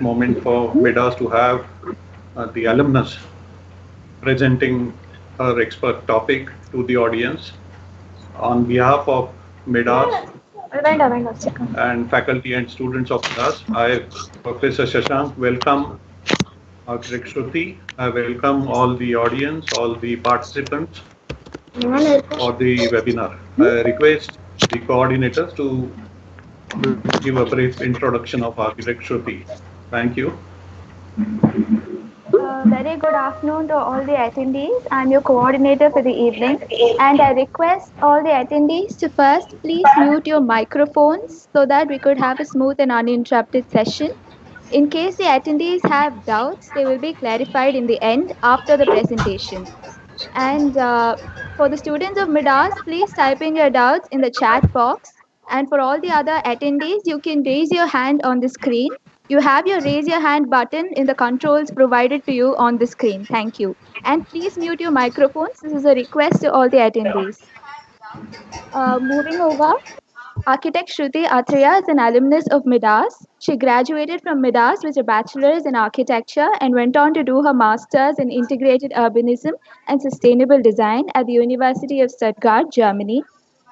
moment for MEDAS to have the alumnus presenting her expert topic to the audience. On behalf of MEDAS and faculty and students of MEDAS, I, Professor Shashank, welcome Architect Shruti. I welcome all the audience, all the participants for the webinar. I request the coordinators to give a brief introduction of Architect Shruti. Thank you. Very good afternoon to all the attendees. I'm your coordinator for the evening, and I request all the attendees to first please mute your microphones so that we could have a smooth and uninterrupted session. In case the attendees have doubts, they will be clarified in the end after the presentation. And for the students of Midas, please type in your doubts in the chat box. And for all the other attendees, you can raise your hand on the screen. You have your raise your hand button in the controls provided to you on the screen. Thank you. And please mute your microphones. This is a request to all the attendees. Moving over, Architect Shruti Athreya is an alumnus of Midas. She graduated from Midas with a bachelor's in architecture and went on to do her master's in integrated urbanism and sustainable design at the University of Stuttgart, Germany.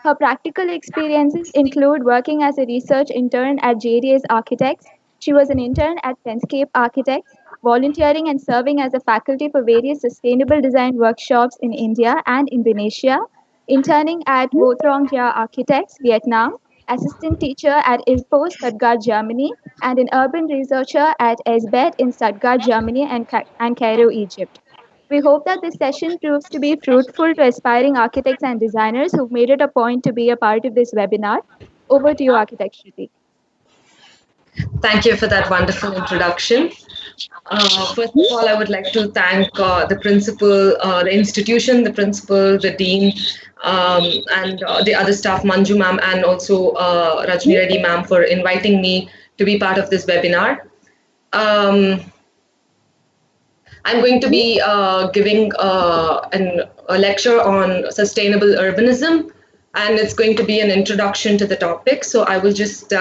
Her practical experiences include working as a research intern at JDS Architects. She was an intern at Penscape Architects, volunteering and serving as a faculty for various sustainable design workshops in India and Indonesia, interning at Votrong Jia Architects, Vietnam, assistant teacher at ILPO, Stuttgart, Germany, and an urban researcher at SBET in Stuttgart, Germany and Cairo, Egypt. We hope that this session proves to be fruitful to aspiring architects and designers who've made it a point to be a part of this webinar. Over to you, Architect Shruti. Thank you for that wonderful introduction. First of all, I would like to thank the principal, the institution, the principal, the dean, and the other staff, Manju ma'am, and also Rajni Reddy ma'am, for inviting me to be part of this webinar. I'm going to be giving a lecture on sustainable urbanism, and it's going to be an introduction to the topic. So I will just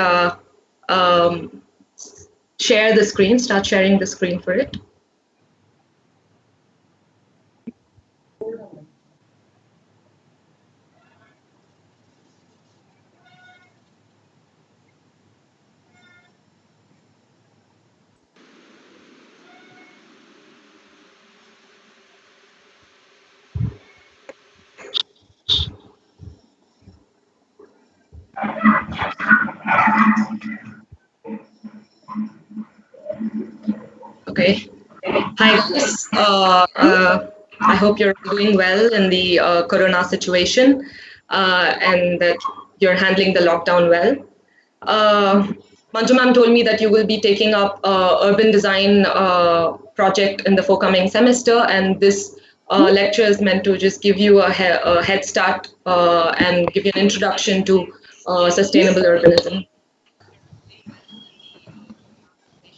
share the screen, start sharing the screen for it. Okay. Hi, guys. I hope you're doing well in the corona situation and that you're handling the lockdown well. Manju ma'am told me that you will be taking up urban design project in the forthcoming semester, and this lecture is meant to just give you a head start and give you an introduction to sustainable urbanism.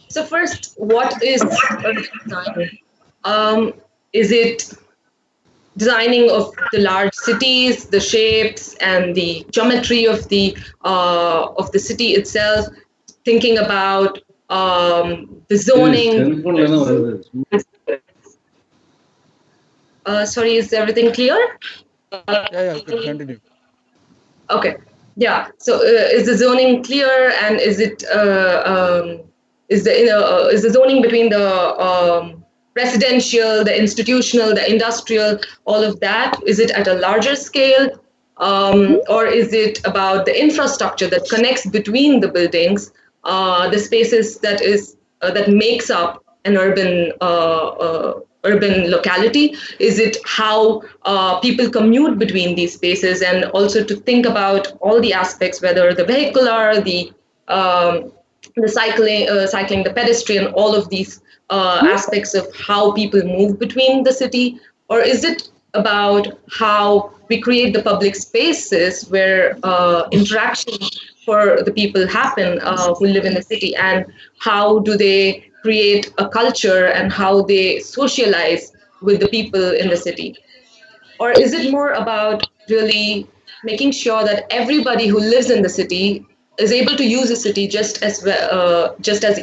So first, what is urban design? Is it designing of the large cities, the shapes and the geometry of the city itself? Thinking about the zoning. Sorry, is everything clear? Yeah, continue. Okay. Yeah. So is the zoning clear, and is it is the zoning between the residential, the institutional, the industrial, all of that? Is it at a larger scale, or is it about the infrastructure that connects between the buildings, the spaces that makes up an urban locality? Is it how people commute between these spaces, and also to think about all the aspects, whether the vehicular, the cycling, the pedestrian, all of these aspects of how people move between the city? Or is it about how we create the public spaces where interaction for the people happen who live in the city, and how do they create a culture and how they socialize with the people in the city? Or is it more about really making sure that everybody who lives in the city is able to use the city just as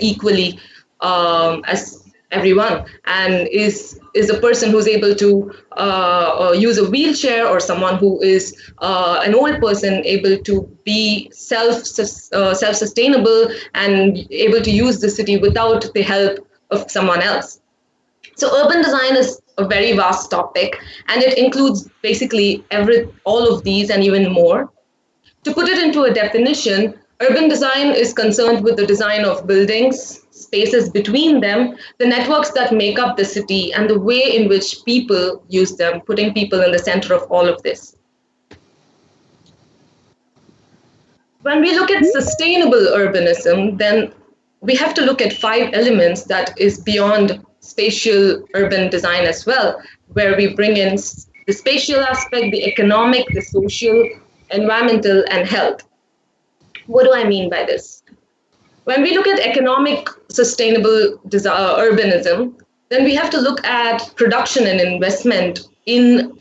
equally as everyone, and is a person who's able to use a wheelchair, or someone who is an old person able to be self-sustainable and able to use the city without the help of someone else. So urban design is a very vast topic, and it includes basically all of these and even more. To put it into a definition, urban design is concerned with the design of buildings, spaces between them, the networks that make up the city, and the way in which people use them, putting people in the center of all of this. When we look at sustainable urbanism, then we have to look at 5 elements that is beyond spatial urban design as well, where we bring in the spatial aspect, the economic, the social, environmental, and health. What do I mean by this? When we look at economic sustainable urbanism, then we have to look at production and investment in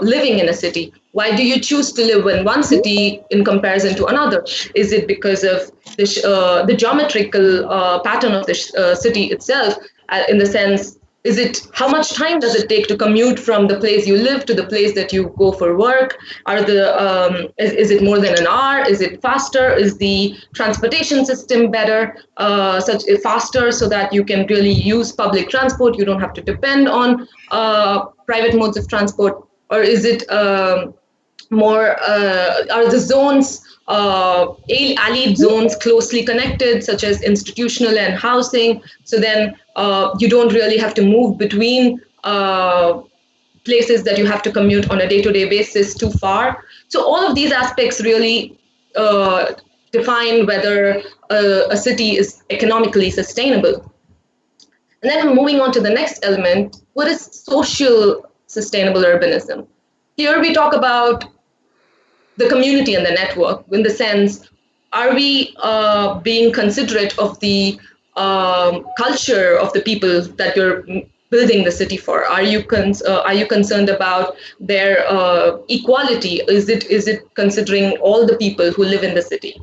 living in a city. Why do you choose to live in one city in comparison to another? Is it because of the geometrical pattern of the city itself, in the sense, is it how much time does it take to commute from the place you live to the place that you go for work? Is it more than an hour? Is it faster? Is the transportation system better, faster, so that you can really use public transport? You don't have to depend on private modes of transport. Or is it more, are the zones, allied zones closely connected, such as institutional and housing? So then you don't really have to move between places that you have to commute on a day-to-day basis too far. So all of these aspects really define whether a city is economically sustainable. And then moving on to the next element, what is social sustainable urbanism? Here we talk about the community and the network, in the sense, are we being considerate of the culture of the people that you're building the city for? Are you concerned about their equality? Is it considering all the people who live in the city?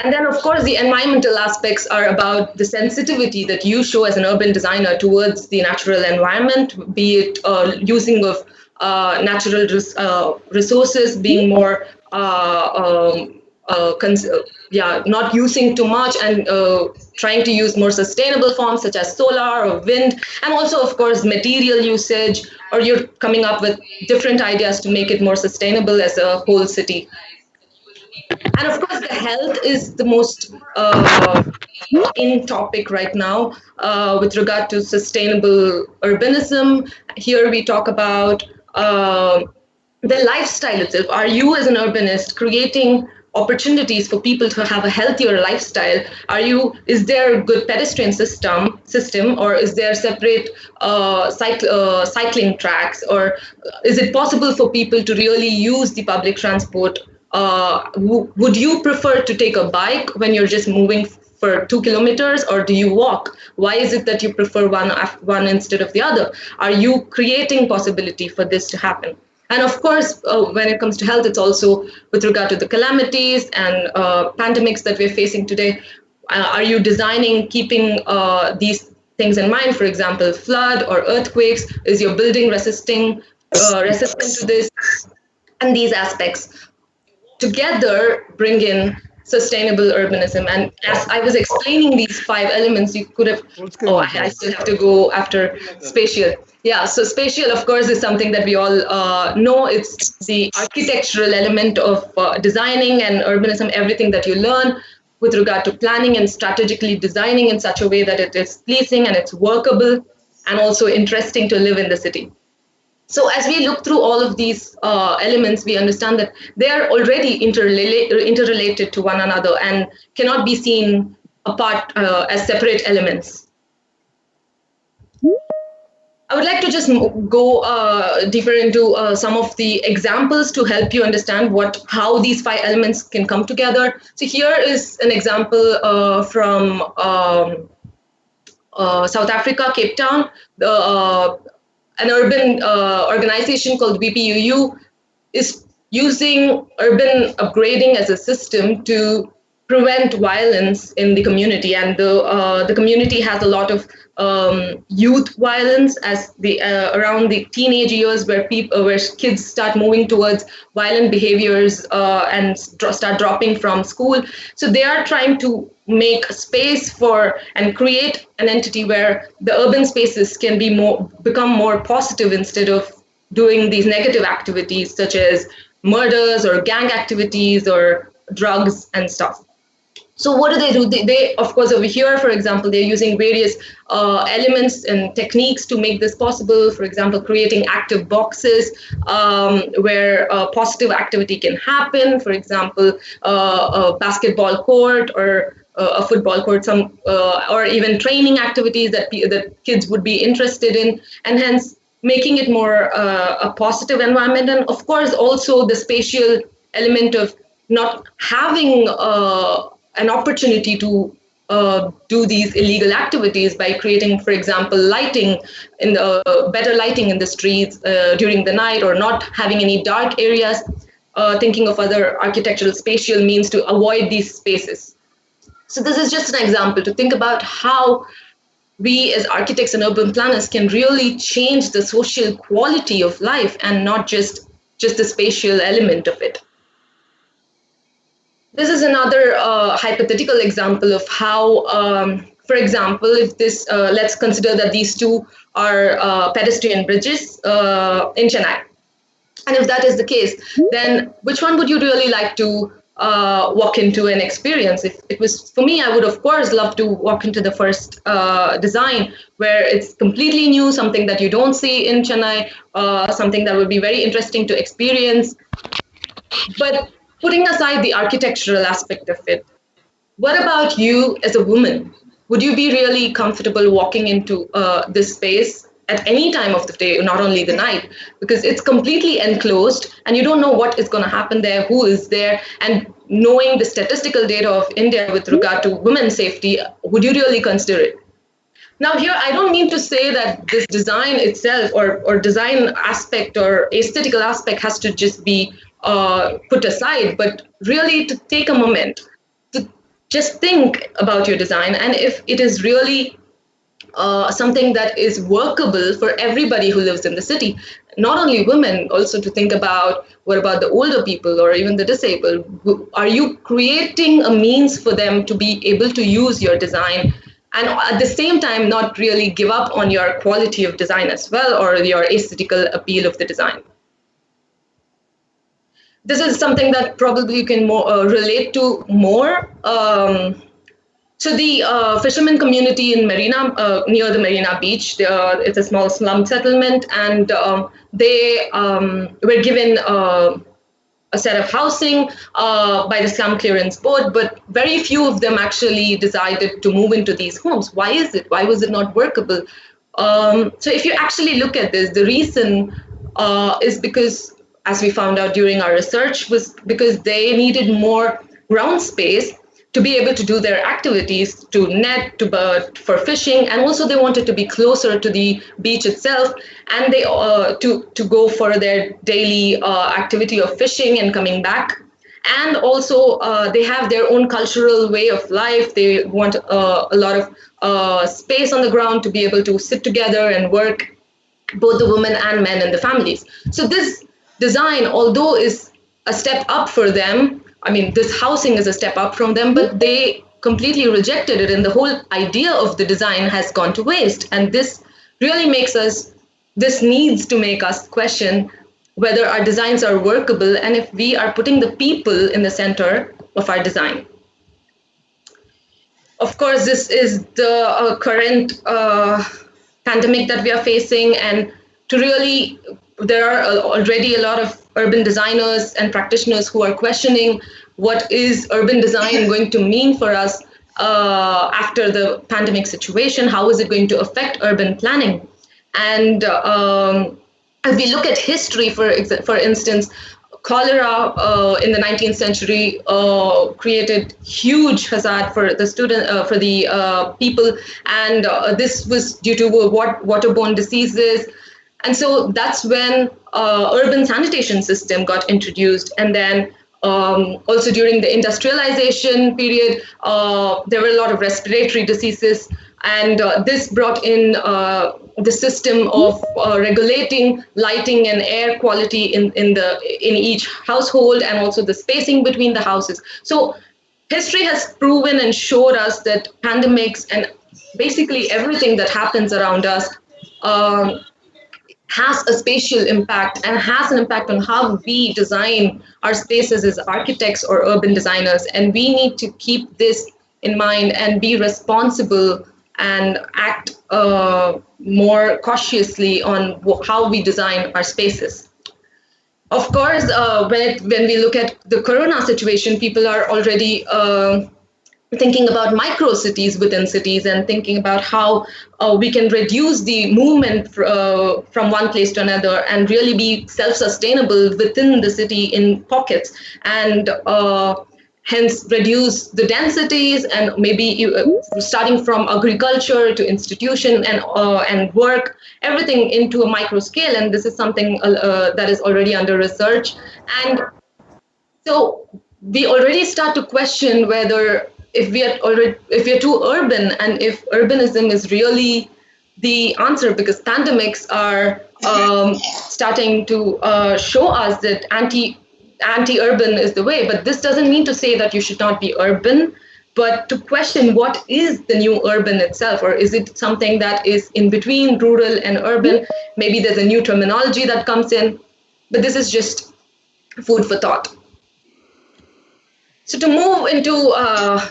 And then, of course, the environmental aspects are about the sensitivity that you show as an urban designer towards the natural environment, be it using of natural resources, being more not using too much, and trying to use more sustainable forms such as solar or wind, and also, of course, material usage, or you're coming up with different ideas to make it more sustainable as a whole city. And of course, the health is the most in topic right now with regard to sustainable urbanism. Here we talk about the lifestyle itself. Are you, as an urbanist, creating opportunities for people to have a healthier lifestyle? Is there a good pedestrian system, or is there separate cycling tracks, or is it possible for people to really use the public transport? Would you prefer to take a bike when you're just moving for 2 kilometers, or do you walk? Why is it that you prefer one instead of the other? Are you creating possibility for this to happen? And of course, when it comes to health, it's also with regard to the calamities and pandemics that we're facing today. Are you designing, keeping these things in mind? For example, flood or earthquakes? Is your building resistant to this? And these aspects together bring in sustainable urbanism. And as I was explaining these 5 elements, you could have, I still have to go after spatial. Yeah, so spatial, of course, is something that we all know. It's the architectural element of designing and urbanism, everything that you learn with regard to planning and strategically designing in such a way that it is pleasing and it's workable and also interesting to live in the city. So as we look through all of these elements, we understand that they are already interrelated to one another and cannot be seen apart as separate elements. I would like to just go deeper into some of the examples to help you understand how these 5 elements can come together. So here is an example from South Africa, Cape Town. An urban organization called VPUU is using urban upgrading as a system to prevent violence in the community, and the community has a lot of youth violence as the around the teenage years, where where kids start moving towards violent behaviors and start dropping from school. So they are trying to make space for and create an entity where the urban spaces can become more positive, instead of doing these negative activities such as murders or gang activities or drugs and stuff. So what do? They, of course, over here, for example, they're using various elements and techniques to make this possible. For example, creating active boxes where positive activity can happen. For example, a basketball court or a football court, or even training activities that kids would be interested in, and hence making it more a positive environment. And of course, also the spatial element of not having an opportunity to do these illegal activities by creating, for example, better lighting in the streets during the night, or not having any dark areas, thinking of other architectural spatial means to avoid these spaces. So this is just an example to think about how we as architects and urban planners can really change the social quality of life, and not just the spatial element of it. This is another hypothetical example of how, for example, if this, let's consider that these two are pedestrian bridges in Chennai. And if that is the case, then which one would you really like to walk into and experience? If it was for me, I would, of course, love to walk into the first design, where it's completely new, something that you don't see in Chennai, something that would be very interesting to experience. But putting aside the architectural aspect of it, what about you as a woman? Would you be really comfortable walking into this space at any time of the day, not only the night? Because it's completely enclosed and you don't know what is going to happen there, who is there. And knowing the statistical data of India with regard to women's safety, would you really consider it? Now here, I don't mean to say that this design itself or design aspect or aesthetical aspect has to just be put aside, but really to take a moment to just think about your design, and if it is really something that is workable for everybody who lives in the city, not only women, also to think about what about the older people or even the disabled. Are you creating a means for them to be able to use your design, and at the same time not really give up on your quality of design as well, or your aesthetical appeal of the design? This is something that probably you can relate to more. So the fishermen community in Marina, near the Marina Beach, it's a small slum settlement, and they were given a set of housing by the slum clearance board, but very few of them actually decided to move into these homes. Why is it? Why was it not workable? So if you actually look at this, the reason is because, as we found out during our research, was because they needed more ground space to be able to do their activities, to net, to bird, for fishing, and also they wanted to be closer to the beach itself, and they to go for their daily activity of fishing and coming back. And also they have their own cultural way of life. They want a lot of space on the ground to be able to sit together and work, both the women and men in the families. So this design, although is a step up for them, I mean, this housing is a step up from them, but they completely rejected it, and the whole idea of the design has gone to waste. And this really this needs to make us question whether our designs are workable and if we are putting the people in the center of our design. Of course, this is the current pandemic that we are facing, and there are already a lot of urban designers and practitioners who are questioning what is urban design going to mean for us after the pandemic situation. How is it going to affect urban planning? And if we look at history, for instance, cholera in the 19th century created huge hazard for the people, and this was due to waterborne diseases. And so that's when urban sanitation system got introduced, and then Also during the industrialization period, there were a lot of respiratory diseases, and this brought in the system of regulating lighting and air quality in each household, and also the spacing between the houses. So history has proven and showed us that pandemics and basically everything that happens around us has a spatial impact and has an impact on how we design our spaces as architects or urban designers. And we need to keep this in mind and be responsible and act more cautiously on how we design our spaces. Of course, when we look at the corona situation, people are already thinking about micro cities within cities and thinking about how we can reduce the movement from one place to another and really be self-sustainable within the city in pockets, and hence reduce the densities, and maybe starting from agriculture to institution and work, everything into a micro scale. And this is something that is already under research. And so we already start to question whether if we are too urban, and if urbanism is really the answer, because pandemics are starting to show us that anti-urban is the way. But this doesn't mean to say that you should not be urban, but to question what is the new urban itself, or is it something that is in between rural and urban? Maybe there's a new terminology that comes in, but this is just food for thought. So to move into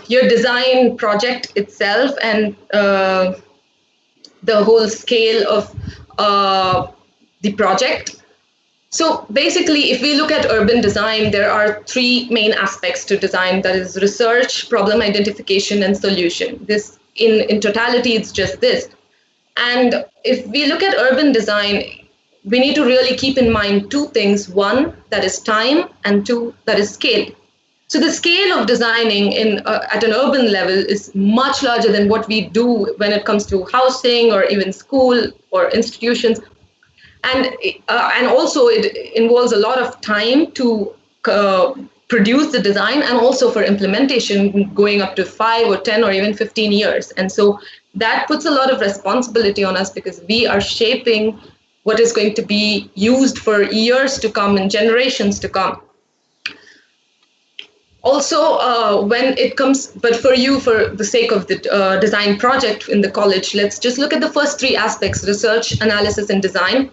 your design project itself and the whole scale of the project. So basically, if we look at urban design, there are three main aspects to design. That is research, problem identification, and solution. This in totality, it's just this. And if we look at urban design, we need to really keep in mind two things. One, that is time, and two, that is scale. So the scale of designing at an urban level is much larger than what we do when it comes to housing or even school or institutions. And also it involves a lot of time to produce the design, and also for implementation going up to 5 or 10 or even 15 years. And so that puts a lot of responsibility on us, because we are shaping what is going to be used for years to come and generations to come. Also, when it comes, but for you, for the sake of the design project in the college, let's just look at the first three aspects: research, analysis, and design.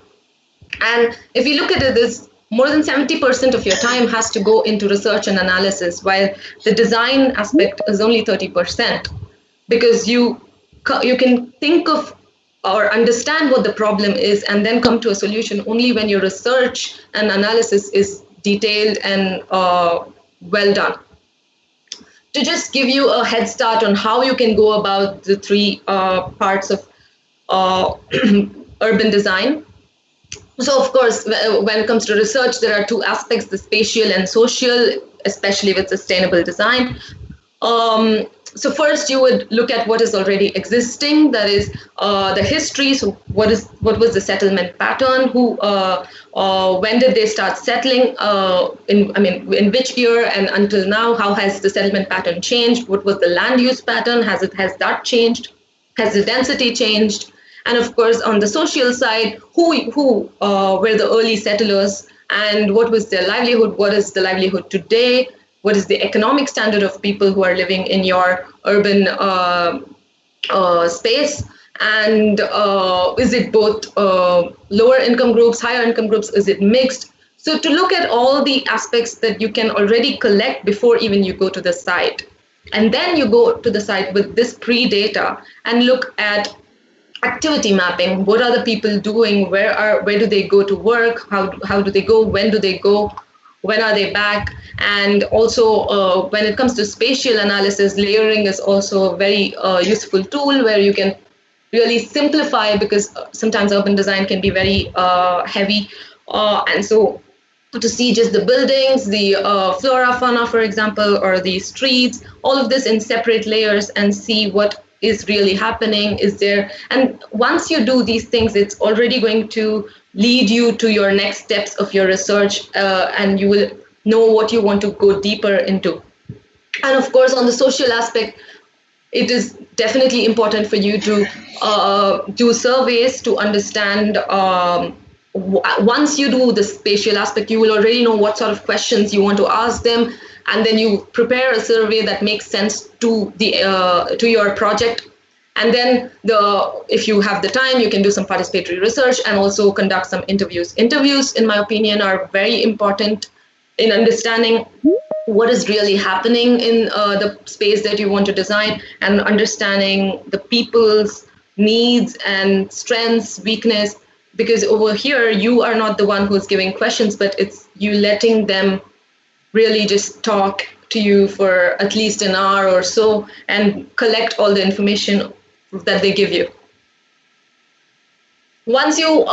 And if you look at it, there's more than 70% of your time has to go into research and analysis, while the design aspect is only 30%, because you can think of or understand what the problem is and then come to a solution only when your research and analysis is detailed and well done. To just give you a head start on how you can go about the three parts of urban design. So of course, when it comes to research, there are two aspects: the spatial and social, especially with sustainable design. So first, you would look at what is already existing, that is the history. So what was the settlement pattern? When did they start settling? In which year and until now? How has the settlement pattern changed? What was the land use pattern? Has that changed? Has the density changed? And of course, on the social side, who were the early settlers, and what was their livelihood? What is the livelihood today? What is the economic standard of people who are living in your urban space? And is it both lower income groups, higher income groups? Is it mixed? So to look at all the aspects that you can already collect before even you go to the site. And then you go to the site with this pre-data and look at activity mapping. What are the people doing? Where do they go to work? How do they go? When do they go? When are they back? And also when it comes to spatial analysis, layering is also a very useful tool where you can really simplify, because sometimes urban design can be very heavy. And so to see just the buildings, the flora, fauna, for example, or the streets, all of this in separate layers, and see what is really happening, is there. And once you do these things, it's already going to lead you to your next steps of your research, and you will know what you want to go deeper into. And of course, on the social aspect, it is definitely important for you to do surveys to understand. Once you do the spatial aspect, you will already know what sort of questions you want to ask them, and then you prepare a survey that makes sense to your project. And then if you have the time, you can do some participatory research and also conduct some interviews. Interviews, in my opinion, are very important in understanding what is really happening in the space that you want to design, and understanding the people's needs and strengths, weakness. Because over here, you are not the one who's giving questions, but it's you letting them really just talk to you for at least an hour or so and collect all the information that they give you. Once you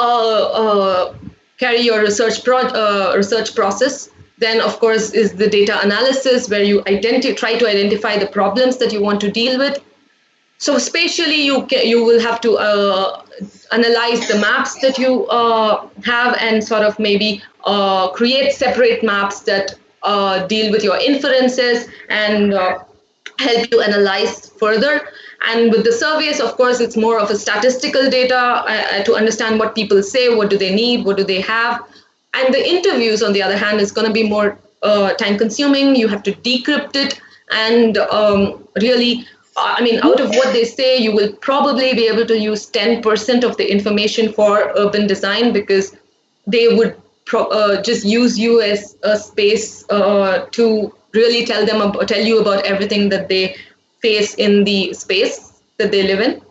carry your research process, then of course is the data analysis, where you try to identify the problems that you want to deal with. So spatially, you will have to analyze the maps that you have, and sort of maybe create separate maps that deal with your inferences and help you analyze further. And with the surveys, of course, it's more of a statistical data to understand what people say, what do they need, what do they have. And the interviews, on the other hand, is going to be more time consuming. You have to decrypt it, and really, out of what they say, you will probably be able to use 10% of the information for urban design, because they would just use you as a space to really tell you about everything that they face in the space that they live in.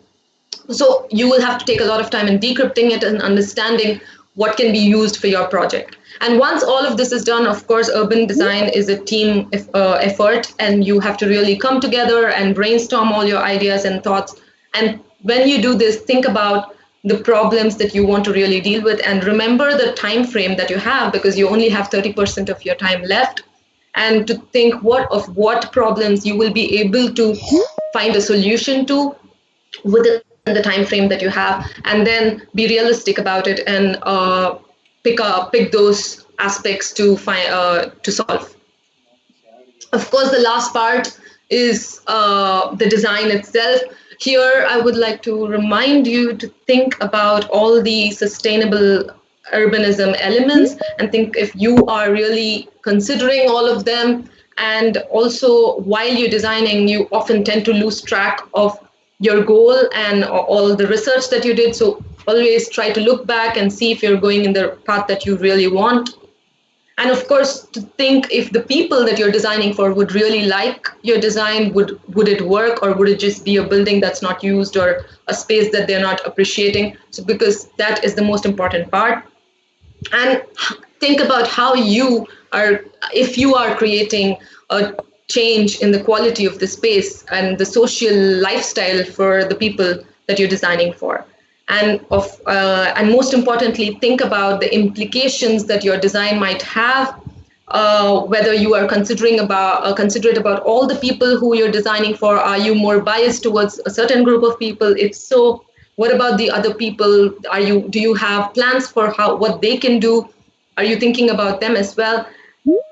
So you will have to take a lot of time in decrypting it and understanding what can be used for your project. And once all of this is done, of course, urban design is a team effort, and you have to really come together and brainstorm all your ideas and thoughts. And when you do this, think about the problems that you want to really deal with, and remember the time frame that you have, because you only have 30% of your time left, and to think what problems you will be able to find a solution to within the time frame that you have, and then be realistic about it and pick those aspects to solve. Of course, the last part is the design itself. Here, I would like to remind you to think about all the sustainable urbanism elements, and think if you are really considering all of them. And also, while you're designing, you often tend to lose track of your goal and all the research that you did. So always try to look back and see if you're going in the path that you really want. And of course, to think if the people that you're designing for would really like your design, would it work, or would it just be a building that's not used, or a space that they're not appreciating? So because that is the most important part. And think about how if you are creating a change in the quality of the space and the social lifestyle for the people that you're designing for. And most importantly, think about the implications that your design might have, whether you are considerate about all the people who you're designing for. Are you more biased towards a certain group of people? If so, what about the other people? Do you have plans for what they can do? Are you thinking about them as well?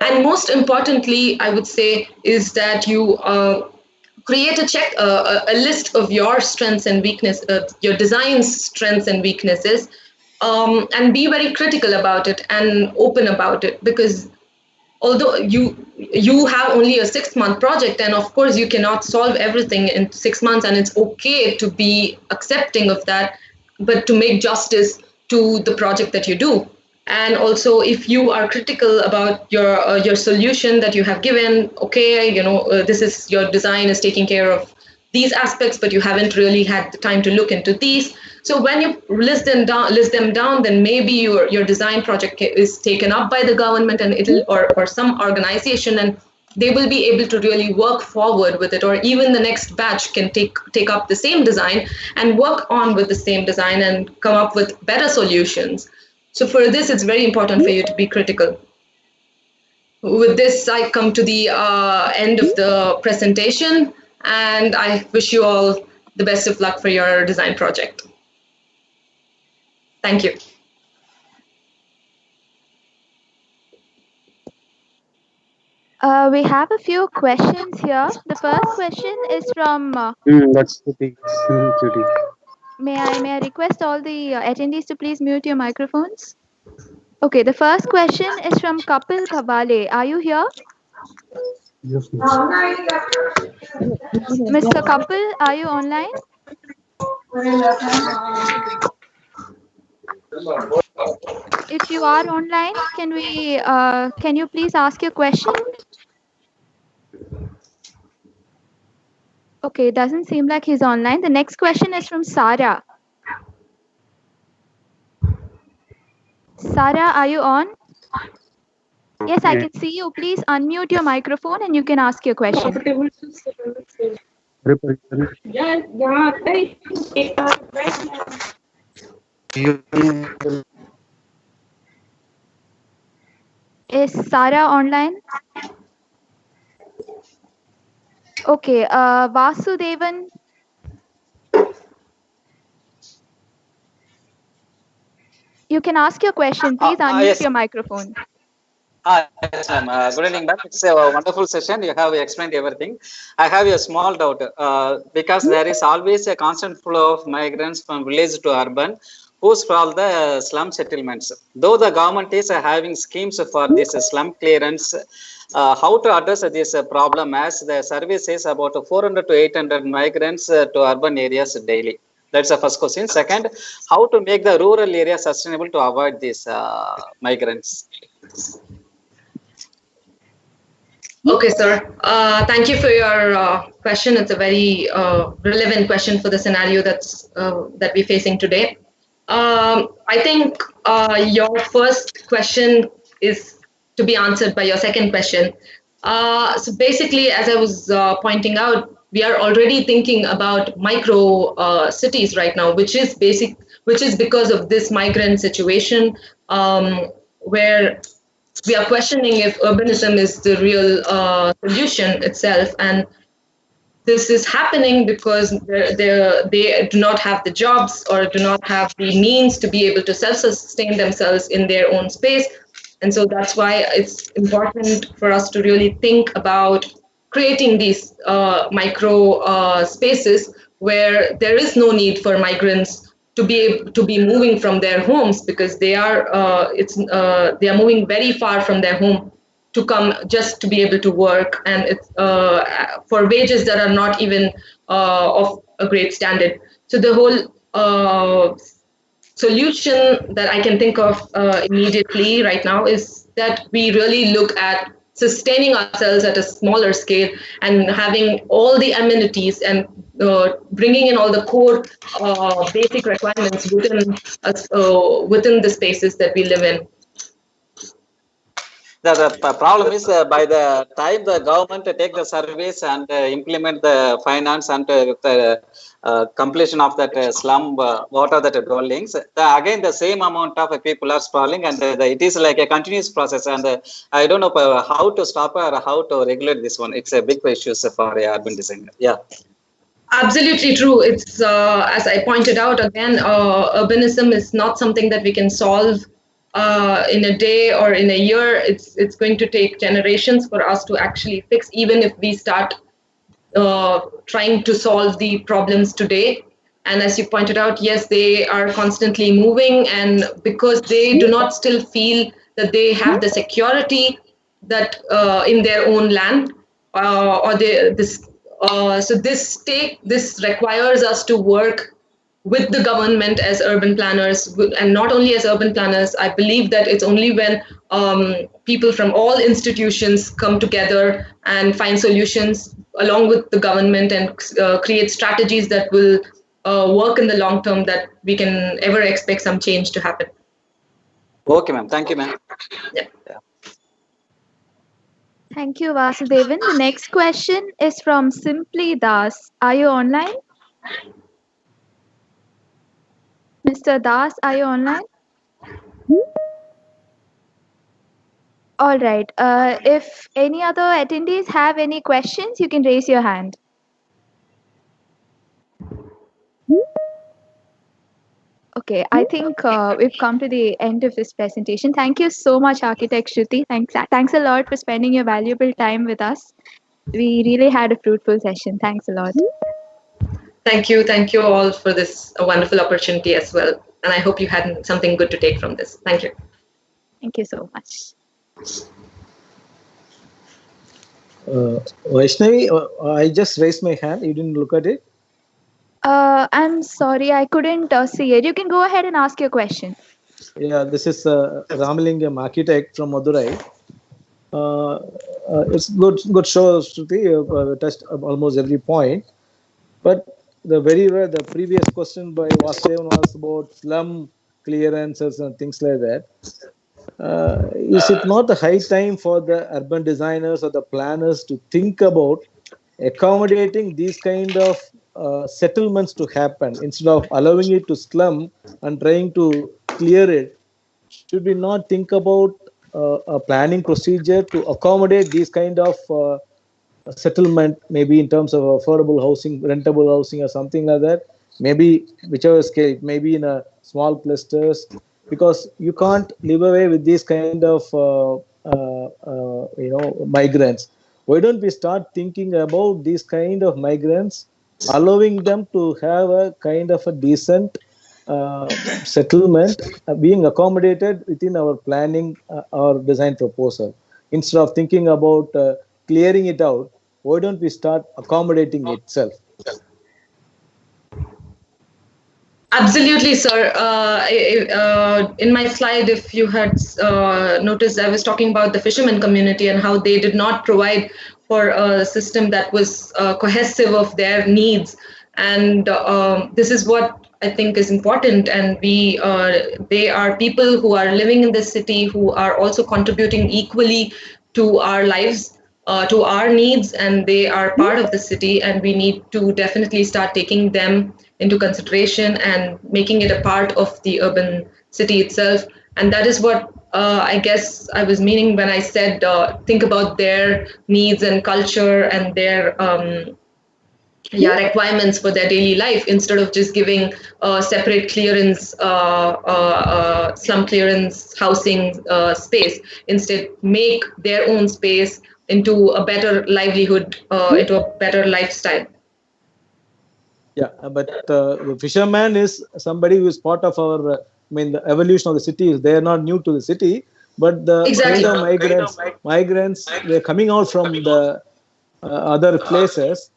And most importantly, I would say, is that you create a list of your strengths and weaknesses, your design's strengths and weaknesses, and be very critical about it and open about it. Because although you have only a 6-month project, and of course you cannot solve everything in 6 months, and it's okay to be accepting of that, but to make justice to the project that you do. And also, if you are critical about your solution that you have given, okay, this is your design is taking care of these aspects, but you haven't really had the time to look into these. So when you list them down, then maybe your design project is taken up by the government and or some organization, and they will be able to really work forward with it. Or even the next batch can take up the same design and work on with the same design and come up with better solutions. So for this, it's very important for you to be critical. With this, I come to the end of the presentation, and I wish you all the best of luck for your design project. Thank you. We have a few questions here. The first question is from. That's Cutie. Cutie. May I request all the attendees to please mute your microphones? Okay, the first question is from Kapil Kavale. Are you here? Yes, Mr. Kapil, are you online? If you are online, can you please ask your question? Okay, it doesn't seem like he's online. The next question is from Sarah. Sarah, are you on? Yes, I can see you. Please unmute your microphone and you can ask your question. Is Sarah online? Okay, Vasudevan. You can ask your question. Please unmute Yes. your microphone. Yes, ma'am. Good evening, ma'am. It's a wonderful session. You have explained everything. I have a small doubt because there is always a constant flow of migrants from village to urban who sprawl the slum settlements. Though the government is having schemes for this slum clearance, how to address this problem, as the survey says about 400 to 800 migrants to urban areas daily. That's the first question. Second, how to make the rural area sustainable to avoid these migrants? Okay, sir. Thank you for your question. It's a very relevant question for the scenario that we're facing today. I think your first question is to be answered by your second question. So basically, as I was pointing out, we are already thinking about micro cities right now, which is because of this migrant situation, where we are questioning if urbanism is the real solution itself. And this is happening because they do not have the jobs or do not have the means to be able to self-sustain themselves in their own space. And so that's why it's important for us to really think about creating these micro spaces where there is no need for migrants to be moving from their homes, because they are moving very far from their home to come just to be able to work, and it's for wages that are not even of a great standard. So the whole solution that I can think of immediately right now is that we really look at sustaining ourselves at a smaller scale and having all the amenities and bringing in all the core basic requirements within the spaces that we live in. The problem is by the time the government take the surveys and implement the finance and the completion of that slum, what are the dwellings, again the same amount of people are sprawling, and it is like a continuous process, and I don't know how to stop or how to regulate this one. It's a big issue for urban design. Yeah. Absolutely true. It's as I pointed out again, urbanism is not something that we can solve in a day or in a year. It's going to take generations for us to actually fix, even if we start trying to solve the problems today. And as you pointed out, yes, they are constantly moving, and because they do not still feel that they have the security that in their own land, so this requires us to work with the government as urban planners, and not only as urban planners. I believe that it's only when people from all institutions come together and find solutions along with the government and create strategies that will work in the long term that we can ever expect some change to happen. Okay, ma'am. Thank you, ma'am. Yeah. Thank you, Vasudevan. The next question is from Simply Das. Are you online? Mr. Das, are you online? All right. If any other attendees have any questions, you can raise your hand. Okay, I think we've come to the end of this presentation. Thank you so much, Architect Shruti. Thanks a lot for spending your valuable time with us. We really had a fruitful session. Thanks a lot. Thank you all for this wonderful opportunity as well. And I hope you had something good to take from this. Thank you. Thank you so much. Vaishnavi, I just raised my hand. You didn't look at it? I'm sorry, I couldn't see it. You can go ahead and ask your question. Yeah, this is Ramalingam, architect from Madurai. It's good show, Shruti. Touched almost every point. But the previous question by Vasudevan was about slum clearances and things like that. Is it not the high time for the urban designers or the planners to think about accommodating these kind of settlements to happen instead of allowing it to slum and trying to clear it? Should we not think about a planning procedure to accommodate these kind of settlement, maybe in terms of affordable housing, rentable housing, or something like that? Maybe whichever scale, maybe in a small clusters, because you can't live away with these kind of migrants. Why don't we start thinking about these kind of migrants, allowing them to have a kind of a decent settlement being accommodated within our planning or design proposal, instead of thinking about clearing it out? Why don't we start accommodating itself? Absolutely, sir. In my slide, if you had noticed, I was talking about the fishermen community and how they did not provide for a system that was cohesive of their needs. And this is what I think is important. And they are people who are living in the city who are also contributing equally to our lives, to our needs, and they are part of the city. And we need to definitely start taking them into consideration and making it a part of the urban city itself. And that is what I guess I was meaning when I said think about their needs and culture and their requirements for their daily life, instead of just giving separate clearance, slum clearance housing space. Instead, make their own space into a better livelihood, into a better lifestyle. Yeah, but the fisherman is somebody who is part of our, the evolution of the city. They are not new to the city, but the Exactly. kind of migrants, they're coming out from the other places.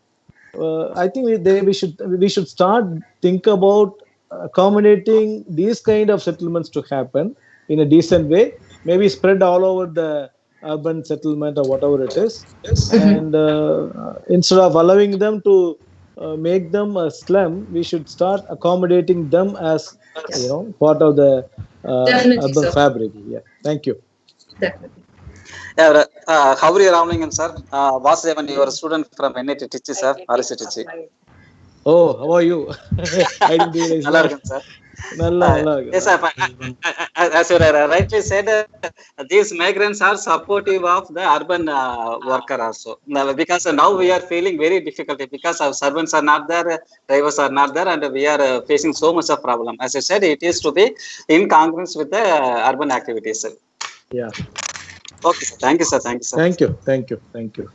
I think we should start think about accommodating these kind of settlements to happen in a decent way, maybe spread all over the urban settlement or whatever it is, and instead of allowing them to make them a slum, we should start accommodating them as part of the Definitely, urban sir. fabric. Yeah, thank you. Definitely. Yeah, how are you, Ramalingam, sir? Vasudevan, you are a student from NIT Tichi, sir. RC Tichi. Oh, how are you? I didn't realize நல்லா that. இருக்கும், sir. நல்லா Yes, sir. As you rightly said, these migrants are supportive of the urban worker also. Now, because now we are feeling very difficulty because our servants are not there, drivers are not there, and we are facing so much of problem. As I said, it is to be in congruence with the urban activities, sir. Yeah. Okay, sir. Thank you, sir. Thank you, sir. Thank you.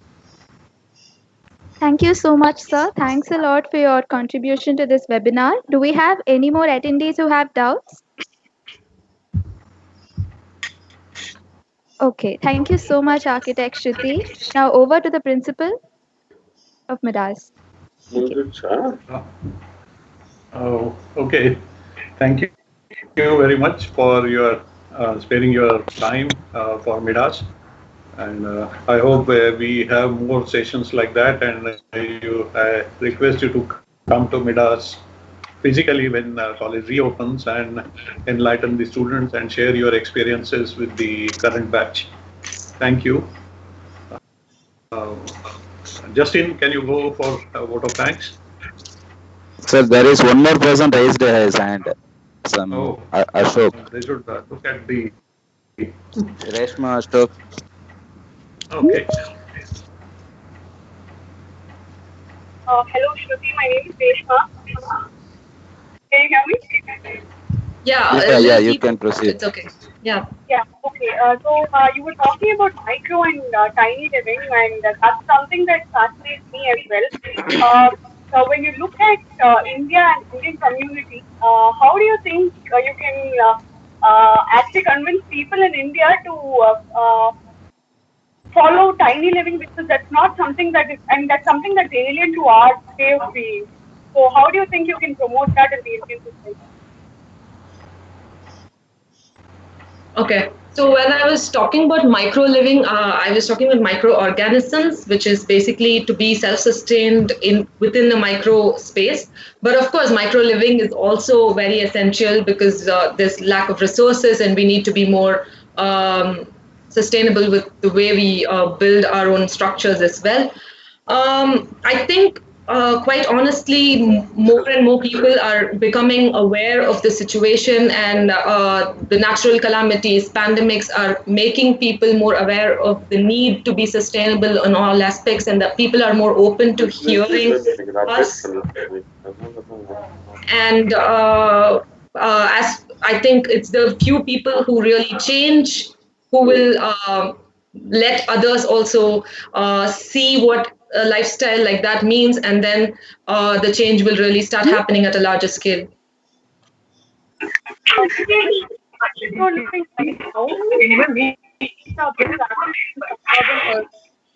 Thank you so much, sir. Thanks a lot for your contribution to this webinar. Do we have any more attendees who have doubts? Okay, thank you so much, Architect Shruti. Now over to the principal of Midas. Okay. Thank you very much for your sparing your time for Midas. And I hope we have more sessions like that. And I request you to come to Midas physically when college reopens and enlighten the students and share your experiences with the current batch. Thank you. Justin, can you go for a vote of thanks? Sir, there is one more person raised his hand. Ashok. They should look at the. Reshma Ashok. Okay. Hello, Shruti. My name is Reshma. Can you hear me? Yeah, you can proceed. It's okay. Yeah. Yeah, okay. So you were talking about micro and tiny living, and that's something that fascinates me as well. So when you look at India and Indian community, how do you think you can actually convince people in India to follow tiny living, because that's not something that is, and that's something that's alien to our way of being. So how do you think you can promote that in the Indian society? Okay. So when I was talking about micro living, I was talking about microorganisms, which is basically to be self-sustained in within the micro space. But of course, micro living is also very essential because there's lack of resources, and we need to be more sustainable with the way we build our own structures as well. I think, quite honestly, more and more people are becoming aware of the situation, and the natural calamities, pandemics are making people more aware of the need to be sustainable on all aspects, and that people are more open to hearing us. And as I think it's the few people who really change, who will let others also see what a lifestyle like that means, and then the change will really start happening at a larger scale.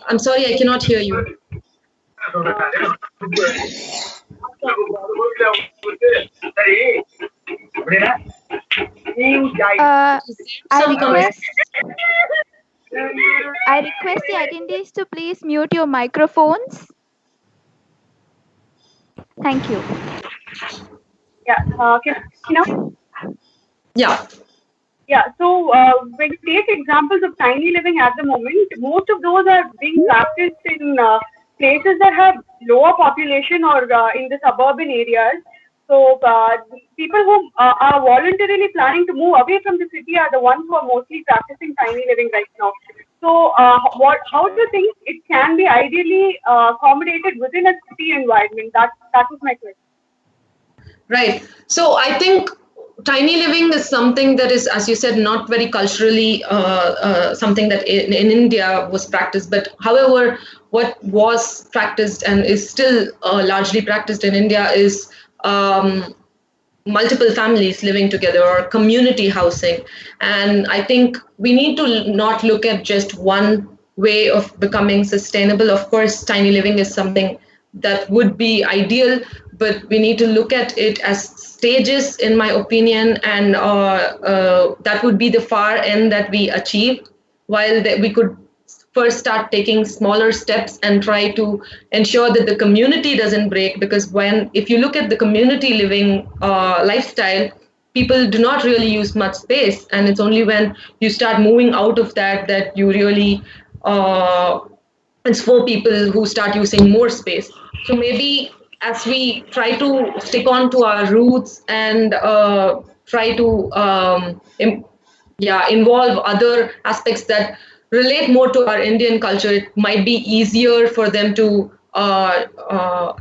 I'm sorry, I cannot hear you. I request the attendees to please mute your microphones. Thank you. Yeah, Yeah. Yeah, so when you take examples of tiny living at the moment, most of those are being practiced in places that have lower population or in the suburban areas. So people who are voluntarily planning to move away from the city are the ones who are mostly practicing tiny living right now. So how do you think it can be ideally accommodated within a city environment? That was my question. Right. So I think tiny living is something that is, as you said, not very culturally something that in India was practiced. But however, what was practiced and is still largely practiced in India is multiple families living together, or community housing. And I think we need to not look at just one way of becoming sustainable. Of course, tiny living is something that would be ideal, but we need to look at it as stages, in my opinion, and that would be the far end that we achieve, while we could first start taking smaller steps and try to ensure that the community doesn't break. Because if you look at the community living lifestyle, people do not really use much space, and it's only when you start moving out of that you really it's for people who start using more space. So maybe as we try to stick on to our roots and try to involve other aspects that relate more to our Indian culture, it might be easier for them to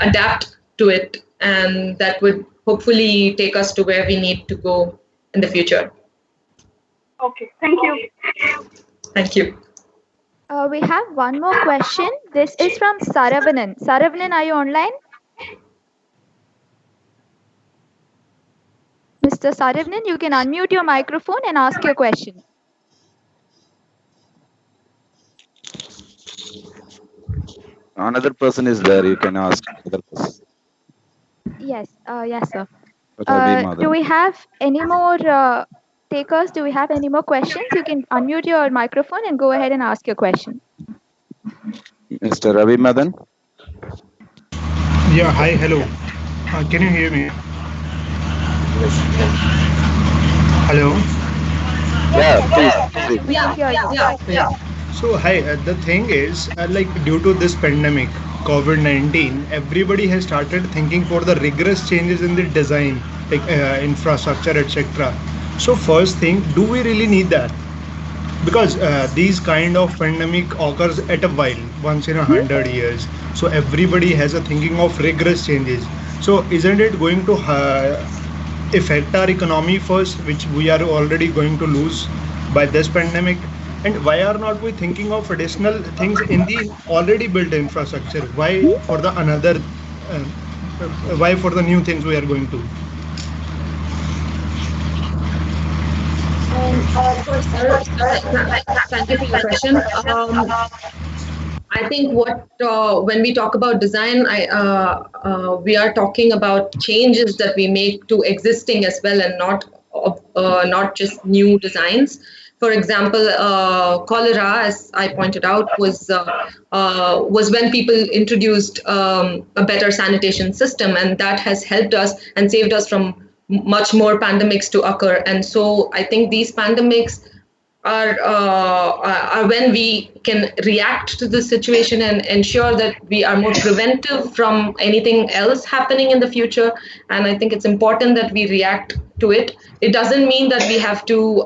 adapt to it, and that would hopefully take us to where we need to go in the future. Okay, thank you. Thank you. We have one more question. This is from Saravanan. Saravanan, are you online? Mr. Saravanan, you can unmute your microphone and ask your question. Another person is there. You can ask another person. Yes, yes, sir. Ravi Do we have any more takers? Do we have any more questions? You can unmute your microphone and go ahead and ask your question. Mr. Ravi Madan? Yeah, hi, hello. Can you hear me? Hello? Yeah, please. Yeah. So, hi, the thing is, like, due to this pandemic, COVID-19, everybody has started thinking for the rigorous changes in the design, like infrastructure, etc. So, first thing, do we really need that? Because these kind of pandemic occurs at a while, once in 100 years. So everybody has a thinking of rigorous changes. So isn't it going to affect our economy first, which we are already going to lose by this pandemic? And why are not we thinking of additional things in the already built infrastructure? Uh, why for the new things we are going to? Of course, sir. Thank you for your question. I think when we talk about design, we are talking about changes that we make to existing as well, and not just new designs. For example, cholera, as I pointed out, was when people introduced a better sanitation system, and that has helped us and saved us from much more pandemics to occur. And so I think these pandemics are when we can react to the situation and ensure that we are more preventive from anything else happening in the future. And I think it's important that we react to it. It doesn't mean that we have to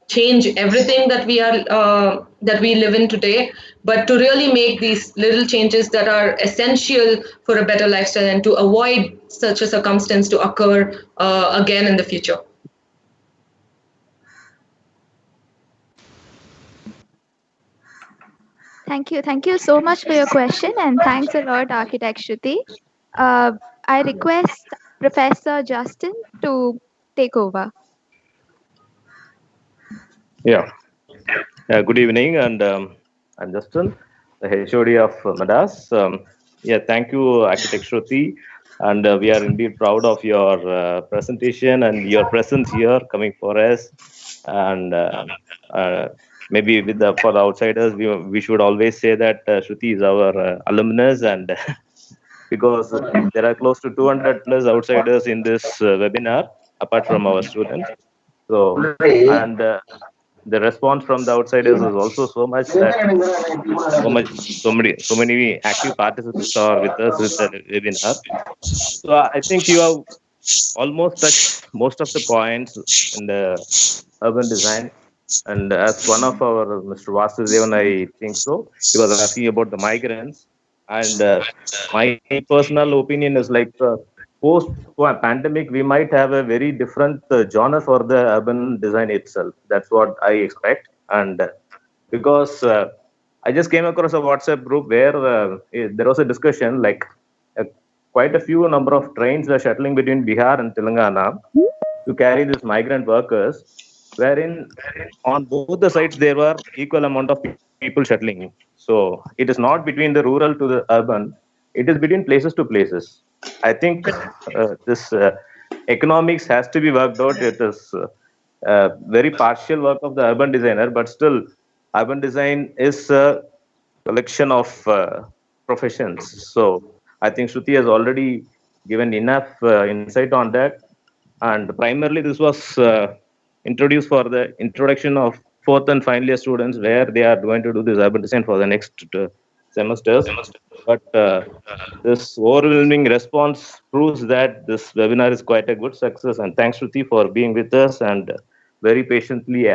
change everything that we live in today, but to really make these little changes that are essential for a better lifestyle and to avoid such a circumstance to occur again in the future. Thank you so much for your question, and thanks a lot, Architect Shruti. I request Professor Justin to take over. Yeah. Good evening, and I'm Justin, the HOD of Madas. Yeah, thank you, Architect Shruti, and we are indeed proud of your presentation and your presence here, coming for us. And maybe for the outsiders, we should always say that Shruti is our alumnus, and because there are close to 200 plus outsiders in this webinar, apart from our students. So, and the response from the outsiders is also so much that so many active participants are with us with the webinar. So I think you have almost touched most of the points in the urban design. And as one of our Mr. Vasudevan, I think so, he was asking about the migrants. And my personal opinion is like post pandemic, we might have a very different genre for the urban design itself. That's what I expect. And because I just came across a WhatsApp group where there was a discussion like quite a few number of trains were shuttling between Bihar and Telangana to carry these migrant workers, wherein on both the sides there were equal amount of people shuttling. So it is not between the rural to the urban, it is between places to places. I think this economics has to be worked out. It is very partial work of the urban designer, but still urban design is a collection of professions. So I think Shruti has already given enough insight on that. And primarily this was introduced for the introduction of fourth and final year students, where they are going to do this urban design for the next semesters. But this overwhelming response proves that this webinar is quite a good success. And thanks, Shruti, for being with us and very patiently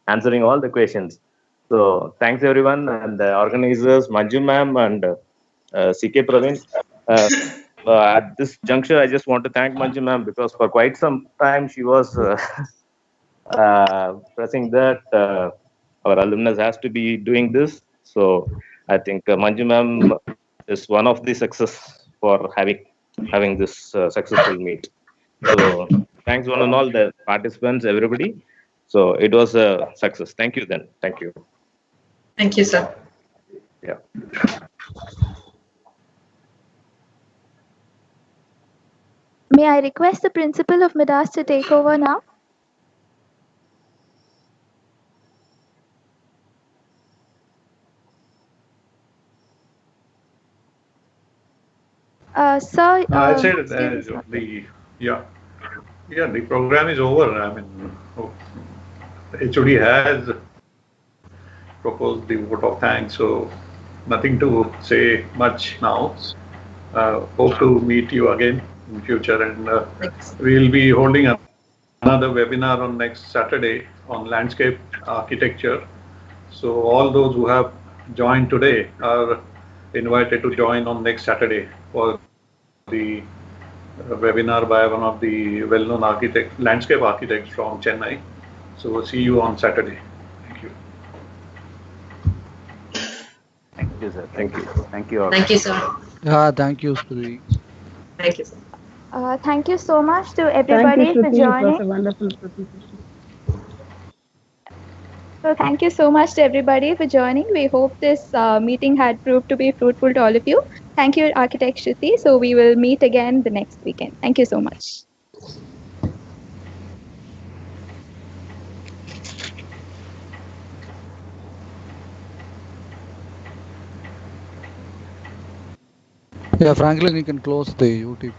answering all the questions. So thanks everyone, and the organizers, Manju ma'am and CK Praveen. At this juncture, I just want to thank Manju ma'am, because for quite some time she was pressing that our alumnus has to be doing this. So I think Manju ma'am is one of the success for having this successful meet. So thanks one and all the participants, everybody. So it was a success. Thank you then. Thank you. Thank you, sir. Yeah. May I request the principal of Midas to take over now? Sir, I said the program is over. I mean, HOD has proposed the vote of thanks, so nothing to say much now. Hope to meet you again in future, and we'll be holding another webinar on next Saturday on landscape architecture. So all those who have joined today are invited to join on next Saturday for the webinar by one of the well-known architects, landscape architects from Chennai. So see you on Saturday. Thank you. Thank you, sir. Thank you. Thank you all. Thank you, sir. Yeah, thank you, Stuti. Thank you, sir. Thank you so much to Thank you, everybody for Shruti. It was a joining. wonderful presentation. So thank you so much to everybody for joining. We hope this meeting had proved to be fruitful to all of you. Thank you, Architect Shruti. So we will meet again the next weekend. Thank you so much. Yeah, Franklin, you can close the YouTube.